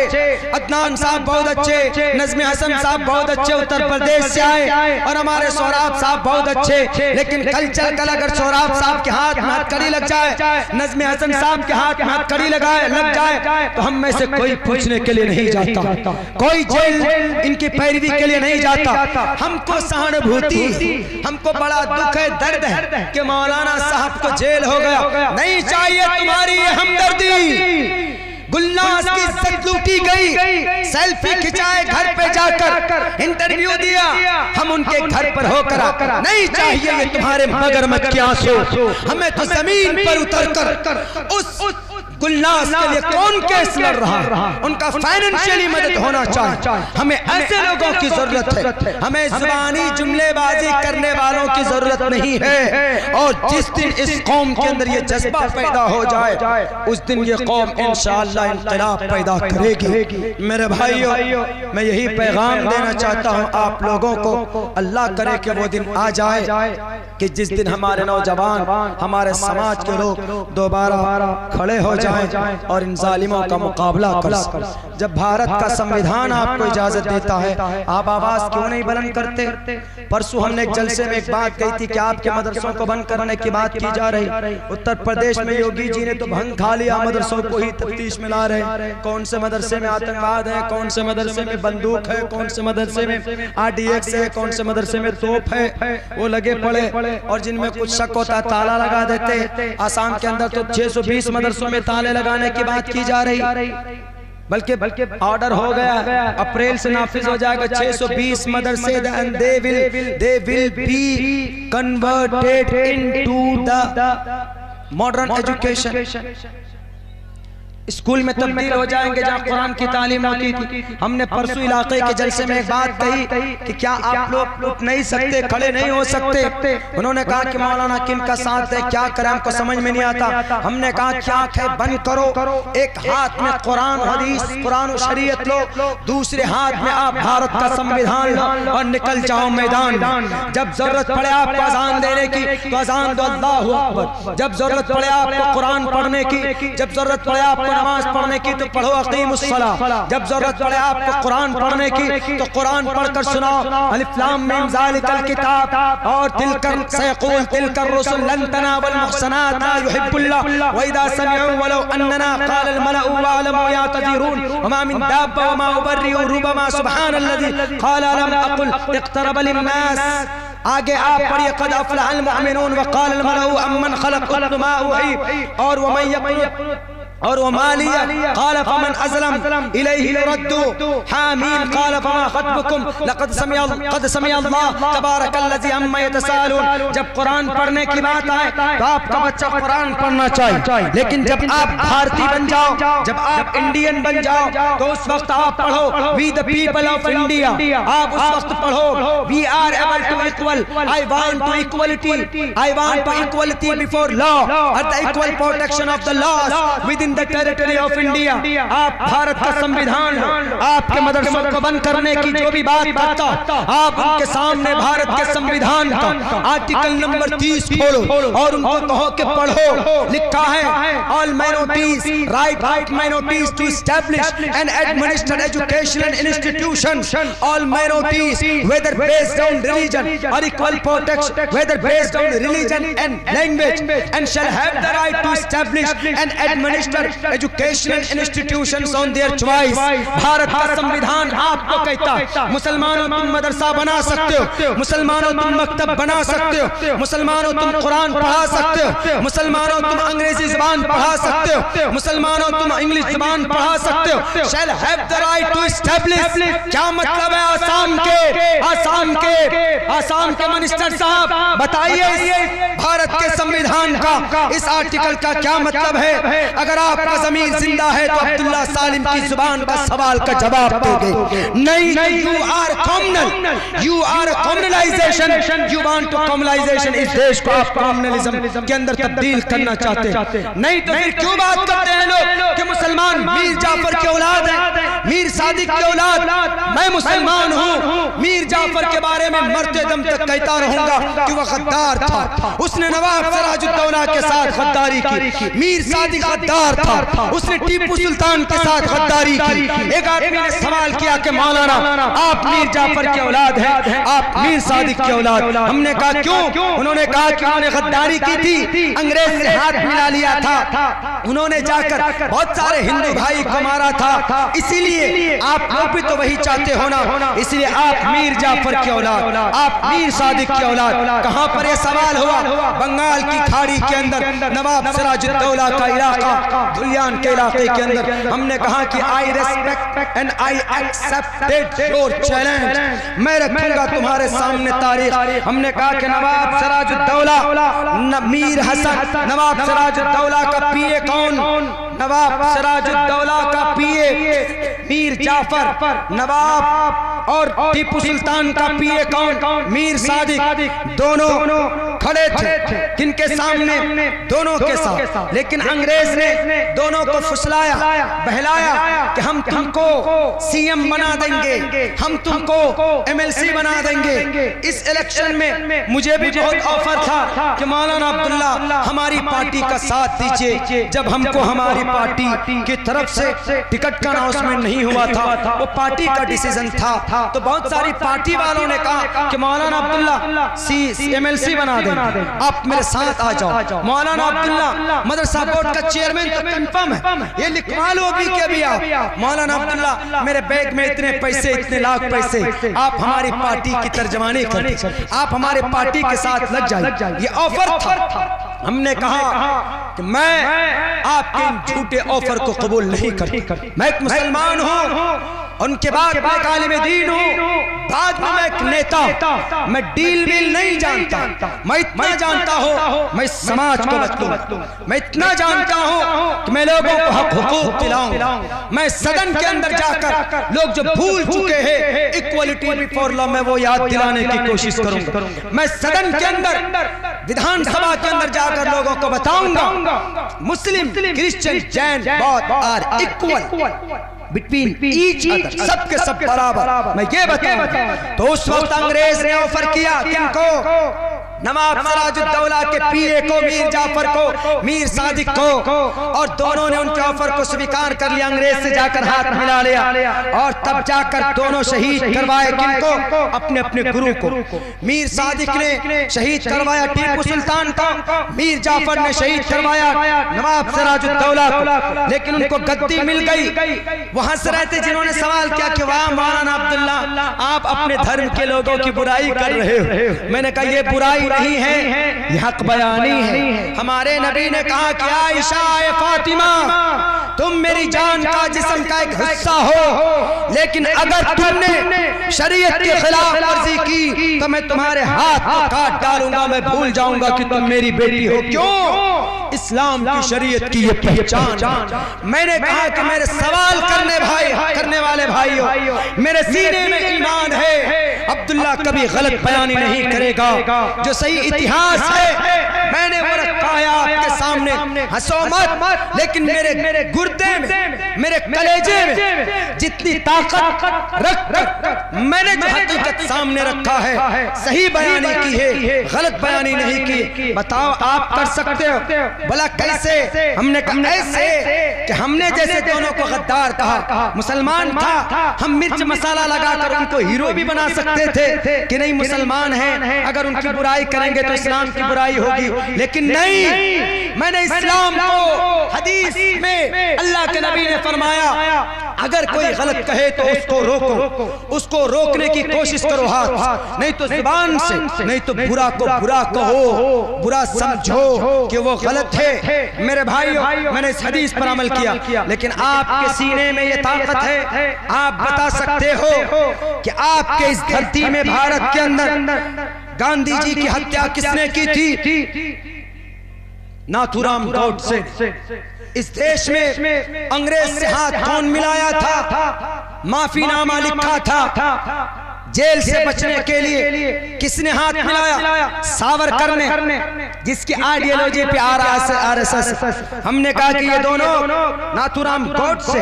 अदनान साहब बहुत अच्छे, नज़्म हसन साहब बहुत अच्छे उत्तर प्रदेश से आए, और हमारे सोहराब साहब बहुत अच्छे। लेकिन कल चल कर अगर सोहराब साहब के हाथ में हथकड़ी लग जाए, नज़्म हसन साहब के हाथ में हथकड़ी लग जाए तो हम में से कोई पूछने के लिए नहीं जाता, कोई जेल इनकी पैरवी के लिए नहीं जाता। हमको सहानुभूति, हमको बड़ा दुख है, दर्द है कि मौलाना साहब को जेल हो गया। नहीं चाहिए तुम्हारी ये हमदर्दी। गुलनाज की इज्जत लूटी गई, सेल्फी खिंचाए घर पे जाकर, इंटरव्यू दिया, हम उनके घर पर होकर, नहीं चाहिए ये तुम्हारे मगरमच्छ के आंसू। हमें तो जमीन पर उतरकर उस गुलनाज के लिए कौन केस लड़ रहा है, उनका फाइनेंशियली मदद होना चाहिए। हमें ऐसे लोगों की जरूरत है, हमें जुबानी जुमलेबाजी करने वालों की जरूरत नहीं है। और जिस दिन इस कौम के अंदर ये जज्बा पैदा हो जाए, उस दिन ये कौम इंशाअल्लाह इंक़िलाब पैदा करेगी। मेरे भाइयों, मैं यही पैगाम देना चाहता हूँ आप लोगों को, अल्लाह करे कि वो दिन आ जाए कि जिस दिन हमारे नौजवान, हमारे समाज के लोग दोबारा खड़े हो और इन जालिमों का मुकाबला कर। जब भारत का संविधान आपको इजाजत देता है, आप आवाज क्यों नहीं बुलंद करते? परसों हमने एक जलसे में एक बात कही थी कि आपके मदरसों को बंद करने की बात की जा रही। उत्तर प्रदेश में योगी जी ने तो भंग खा लिया, मदरसों को ही तफ्तीश में ला रहे। कौन से मदरसे में आतंकवाद है, कौन से मदरसे में बंदूक है, कौन से मदरसे में RDX है, कौन से मदरसे में तोप है, वो लगे पड़े। और जिनमें कुछ शक होता ताला लगा देते। आसाम के अंदर तो 620 मदरसों में ताले लगाने की बात की जा रही, बल्कि ऑर्डर हो गया, अप्रैल से नाफिज हो जाएगा। 620 मदरसे and they will be converted into the modern education, school में तब्दील हो जाएंगे जहाँ कुरान की तालीम होती थी। हमने परसों इलाके के जलसे में एक बात कही कि क्या आप लोग उठ नहीं सकते, खड़े नहीं हो सकते? उन्होंने कहा कि मौलाना किन का साथ है, क्या करें, हमको समझ में नहीं आता। हमने कहा क्या है, बंद करो, एक हाथ में कुरान हदीस, कुरान और शरीयत लो, दूसरे हाथ में आप भारत का संविधान लो और निकल जाओ मैदान। जब जरूरत पड़े आपको अजान देने की तो अजान दो, अल्लाहु अकबर। जब जरूरत पड़े आपको कुरान पढ़ने की, जब जरूरत पड़े आपको नमाज पढ़ने की तो पढ़ो, अकीमुस्सलाह। जब जरूरत पड़े आपको कुरान पढ़ने की तो कुरान पढ़कर सुनाओ, अलिफ लाम मीम ज़ालिकल किताब, और तिलकर सयक़ूल तिलकर रुसुल लन तनावल मुहसनात मा युहिब्बुल्लाह व इज़ा समिअू वलौ अन्ना क़ाल अल मलअू वअलमू यातज़िरून वमा मिन दाब्बा वमा उबर्रिउ रुबमा सुब्हानल्लज़ी क़ाल लम अक़ुल इक़्तरब लिन्नास। आगे आप पढ़िए, क़द अफ़लहल मुमिनून व क़ाल अल मलअू अम्मन ख़लक़तु मा उही, और वमन यक़ुल और वो मालिया क़ाल फमन अज़लम इलैहि युरद्दु हामीन क़ाल फमा ख़त्बुकुम लक़द समिअ अल्लाह तबारकल्लज़ी अम्मा यतसालून। जब कुरान पढ़ने की बात आए तो आपका बच्चा कुरान पढ़ना चाहिए, लेकिन जब आप भारतीय बन जाओ, जब आप इंडियन बन जाओ तो उस वक्त आप पढ़ो we the people of India. आप उस वक्त पढ़ो we are able to equal, I want to equality, I want to equality before law और the equal protection of the laws within the territory of India. आप भारत का संविधान, आपके मदरसों को बंद करने की जो भी बात करता, आप उनके सामने भारत के संविधान का आर्टिकल नंबर 30 खोलो और उनको कहो कि पढ़ो। लिखा है all minorities right minorities to establish and administer educational institution, all minorities whether based on religion और equal protection whether based on religion and language and shall have the right to establish and administer registered educational institutions on their choice. Bharat का संविधान आपको कहता मुसलमानों तुम मदरसा बना सकते हो, मुसलमानों तुम मकतब बना सकते हो, मुसलमानों तुम कुरान पढ़ा सकते हो, मुसलमानों तुम अंग्रेजी जुबान पढ़ा सकते हो, मुसलमानों तुम इंग्लिश जुबान पढ़ा सकते हो। Shall have the right to establish. क्या मतलब है आसाम के मिनिस्टर साहब बताइए भारत के संविधान का इस आर्टिकल का क्या मतलब है? अगर आपका ज़मीर जिंदा है तो अब्दुल्ला सालिम की जुबान का सवाल का जवाब दोगे। नहीं, you are communal, you are communalisation, you want to communalisation. इस देश को आप कॉम्युनलिज्म के अंदर तब्दील करना चाहते हैं। नहीं तो फिर क्यों बात करते हैं लोग कि मुसलमान मीर जाफर की औलाद है, मीर सादिक की औलाद। मैं मुसलमान हूँ, मीर जाफर के बारे में मरते दम तक कहता रहूंगा कि वह गद्दार था, उसने नवाब सिराजुद्दौला के साथ गद्दारी की। मीर सादिक गद्दार था, उसने टीपू सुल्तान के साथ गद्दारी की। एक आदमी ने सवाल किया कि मौलाना आप मीर जाफर की औलाद हैं, आप मीर सादिक की औलाद। हमने कहा क्यों? उन्होंने कहा कि उन्होंने गद्दारी की थी, अंग्रेज से हाथ मिला लिया था, उन्होंने जाकर बहुत सारे हिंदू भाई को मारा था, इसीलिए आप लोग भी तो वही चाहते हो ना, इसलिए आप मीर जाफर की औलाद, आप मीर सादिक की औलाद। कहां पर यह सवाल हुआ? बंगाल की खाड़ी के अंदर नवाब सिराजुद्दौला का इलाका, धुलियान के इलाके के अंदर। हमने कहा कि आई respect and I accepted your challenge, मैं रखूंगा तुम्हारे सामने तारीख। हमने कहा कि नवाब सिराजुद्दौला, मीर हसन, नवाब सिराजुद्दौला का पीए कौन? नवाब सिराजुद्दौला का पीए मीर जाफर, नवाब और टीपू सुल्तान का पीए कौन? मीर सादिक। दोनों खड़े थे किनके सामने? दोनों के साथ। लेकिन अंग्रेज ने दोनों को फुसलाया, बहलाया कि हम तुमको सीएम बना देंगे, हम तुमको एमएलसी बना देंगे। इस इलेक्शन में मुझे भी बहुत ऑफर था कि मौलाना अब्दुल्ला हमारी पार्टी का साथ दीजिए। जब हमको हमारी पार्टी की तरफ से टिकट का अनाउंसमेंट नहीं हुआ था, वो पार्टी का डिसीजन था, तो बहुत सारी पार्टी वालों ने कहा कि मौलाना अब्दुल्ला एमएलसी बना देंगे, आप मेरे साथ आ जाओ। मौलाना अब्दुल्ला मदरसा बोर्ड का चेयरमैन तो कंफर्म है, ये लिखवा लो अभी के अभी आप। मौलाना अब्दुल्ला मेरे बैग में इतने पैसे, इतने लाख पैसे, आप हमारी पार्टी की तर्जमानी कर, आप हमारे पार्टी के साथ लग जाइए, ये ऑफर था। हमने कहा कि मैं आपके झूठे ऑफर को कबूल नहीं करता, मैं एक मुसलमान हूँ, उनके बाद मैं एक आलिम दीन हूँ, बाद में मैं एक नेता, मैं डील नहीं जानता। मैं इतना जानता हूँ मैं समाज को बदलूं, मैं इतना जानता हूँ कि मैं लोगों को हक हुकूक दिलाऊं। मैं सदन के अंदर जाकर लोग जो भूल चुके हैं इक्वलिटी बिफोर लॉ, मैं वो याद दिलाने की कोशिश करूंगा। मैं सदन के अंदर, विधानसभा के अंदर जाकर लोगों को बताऊंगा मुस्लिम, क्रिश्चियन, जैन, बौद्ध are equal between each other, सबके सब बराबर, मैं ये बताऊंगा। तो उस वक्त अंग्रेज ने ऑफर किया किनको? नवाब सिराजुद्दौला के पीए को, मीर जाफर को, मीर सादिक को, और दोनों ने उनके ऑफर को स्वीकार कर लिया। अंग्रेज से जाकर हाथ मिला लिया और तब जाकर दोनों शहीद करवाए किनको? अपने अपने गुरु को। मीर सादिक ने शहीद करवाया टीपू सुल्तान को, मीर जाफर ने शहीद करवाया नवाब सिराजुद्दौला को। लेकिन उनको गद्दी मिल गई। वो हंस रहे थे जिन्होंने सवाल किया कि वाह मौलाना अब्दुल्ला, आप अपने धर्म के लोगों की बुराई कर रहे हो। मैंने कहा ये बुराई नहीं है, ये हक बयानी है। हमारे नबी ने कहा कि आयशा ए फातिमा, तुम मेरी जान का, जिस्म का एक हिस्सा हो, लेकिन अगर तुमने शरीयत के खिलाफ वर्जी की तो मैं तुम्हारे हाथ को काट डालूंगा, मैं भूल जाऊंगा कि तुम मेरी बेटी हो। क्यों? इस्लाम की शरीयत की ये पहचान। मैंने कहा कि मेरे सवाल करने वाले भाइयों, मेरे सीने में ईमान है, अब्दुल्ला कभी गलत बयानी नहीं करेगा। जो सही इतिहास है मैंने वो रखा है आपके सामने, हंसो मत, लेकिन मेरे गुर्दे में, मेरे कलेजे में जितनी ताकत रख मैंने जो हकीकत सामने रखा है, सही बयानी की है, गलत बयानी नहीं की। बताओ आप कर सकते हो? भला कैसे? हमने कहा ऐसे कि हमने जैसे दोनों को गद्दार कहा, मुसलमान था, हम मिर्च मसाला लगाकर उनको हीरो भी बना सकते थे कि नहीं मुसलमान हैं, अगर उनकी बुराई करेंगे तो इस्लाम की बुराई होगी। लेकिन नहीं, मैंने इस्लाम को, हदीस हदीस में अल्लाह के नबी ने फरमाया, अगर कोई गलत कहे तो उसको रोको, उसको रोकने की कोशिश करो हाथ, नहीं तो जुबान से, नहीं तो बुरा को बुरा कहो, बुरा समझो कि वो गलत है। मेरे भाइयों, मैंने इस हदीस पर अमल किया, लेकिन आपके सीने में ये ताकत है, आप बता सकते हो कि आपके इस धरती में, भारत के अंदर गांधी जी की हत्या किसने की थी? नाथूराम गौडसे। इस देश में अंग्रेज से हाथ कौन मिलाया था? माफीनामा लिखा था। जेल से बचने के लिए किसने हाथ मिलाया? सावरकर ने, जिसकी आइडियोलॉजी पे आरएसएस। हमने कहा कि ये दोनों, नाथूराम गौडसे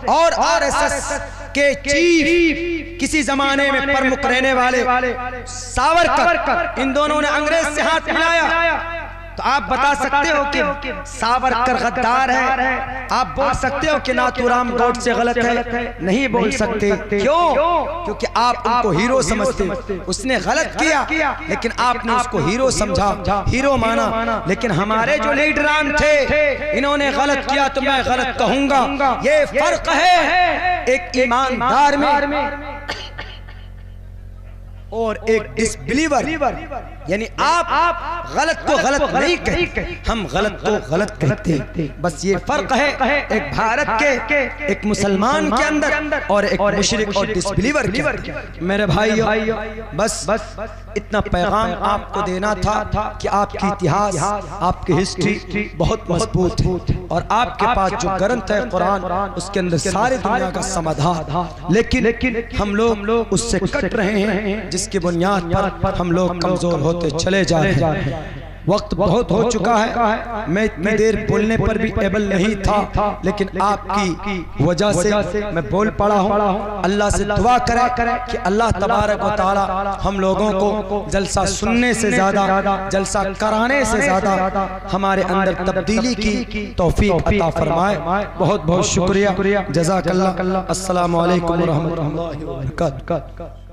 और आरएसएस के चीफ, किसी जमाने में प्रमुख रहने वाले सावरकर, इन दोनों ने अंग्रेज से हाथ मिलाया। तो आप बता सकते हो कि सावरकर गद्दार है? आप बोल सकते हो कि नाथूराम गौडसे गलत है? नहीं बोल सकते। क्यों? क्योंकि आप उनको हीरो समझते। उसने गलत किया, लेकिन आपने उसको हीरो समझा, हीरो माना। लेकिन हमारे जो लीडरान थे, इन्होंने गलत किया तो मैं गलत कहूंगा। ये फर्क है एक ईमानदार में और एक डिसबिलीवर। यानी आप गलत को गलत नहीं कहते, हम गलत को गलत कहते हैं। बस ये फर्क है एक भारत के, एक मुसलमान के अंदर और एक मुशरिक और डिसबिलीवर के अंदर। मेरे भाइयों, बस इतना पैगाम आपको देना था कि आपकी इतिहास, आपकी हिस्ट्री बहुत मजबूत है और आपके पास जो ग्रंथ है कुरान, उसके अंदर सारी दुनिया का समाधान। लेकिन हम लोग उससे कट रहे हैं, जिसकी बुनियाद पर हम लोग कमजोर होते चले जा रहे हैं। वक्त बहुत हो चुका है, मैं इतनी देर बोलने पर भी एबल नहीं था, लेकिन आपकी वजह से मैं बोल पड़ा हूँ। अल्लाह से दुआ करें कि अल्लाह तबारक व तआला हम लोगों को जलसा सुनने से ज़्यादा, जलसा कराने से ज़्यादा हमारे अंदर तब्दीली की तौफीक अता फरमाए। बहुत बहुत शुक्रिया, जज़ाकल्लाह। अस्सलामु अलैकुम व रहमतुल्लाहि व बरकातुहू।